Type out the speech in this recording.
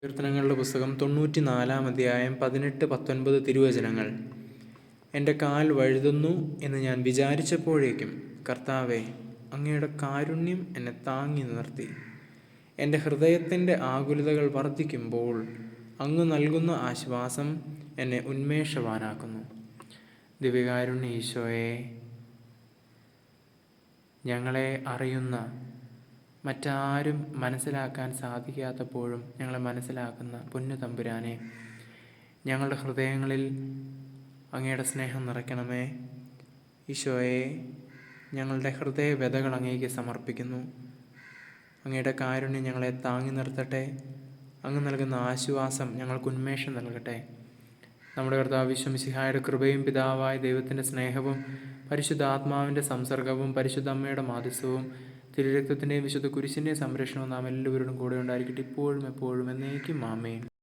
കീർത്തനങ്ങളുടെ പുസ്തകം 94-ാം അധ്യായം 18-19 തിരുവചനങ്ങൾ. എൻ്റെ കാൽ വഴുതുന്നു എന്ന് ഞാൻ വിചാരിച്ചപ്പോഴേക്കും കർത്താവേ, അങ്ങയുടെ കാരുണ്യം എന്നെ താങ്ങി നിർത്തി. എൻ്റെ ഹൃദയത്തിൻ്റെ ആകുലതകൾ വർദ്ധിക്കുമ്പോൾ അങ്ങ് നൽകുന്ന ആശ്വാസം എന്നെ ഉന്മേഷവാനാക്കുന്നു. ദിവ്യകാരുണ്യ ഈശോയെ, ഞങ്ങളെ അറിയുന്ന, മറ്റാരും മനസ്സിലാക്കാൻ സാധിക്കാത്തപ്പോഴും ഞങ്ങളെ മനസ്സിലാക്കുന്ന പൊന്നു തമ്പുരാനെ, ഞങ്ങളുടെ ഹൃദയങ്ങളിൽ അങ്ങയുടെ സ്നേഹം നിറയ്ക്കണമേ. ഈശോയെ, ഞങ്ങളുടെ ഹൃദയ വ്യഥകൾ അങ്ങേക്ക് സമർപ്പിക്കുന്നു. അങ്ങയുടെ കാരുണ്യം ഞങ്ങളെ താങ്ങി നിർത്തട്ടെ. അങ്ങ് നൽകുന്ന ആശ്വാസം ഞങ്ങൾക്ക് ഉന്മേഷം നൽകട്ടെ. നമ്മുടെ കർത്താവ് ഈശോ മിശിഹായുടെ കൃപയും പിതാവായ ദൈവത്തിൻ്റെ സ്നേഹവും പരിശുദ്ധാത്മാവിൻ്റെ സംസർഗവും പരിശുദ്ധ അമ്മയുടെ മാധ്യസ്ഥവും തിരുരക്തത്തിൻ്റെയും വിശുദ്ധ കുരിശിൻ്റെയും സംരക്ഷണവും നാം എല്ലാവരോടും കൂടെ ഉണ്ടായിരിക്കട്ടെ, ഇപ്പോഴും എപ്പോഴും എന്നേക്കും. ആമേൻ.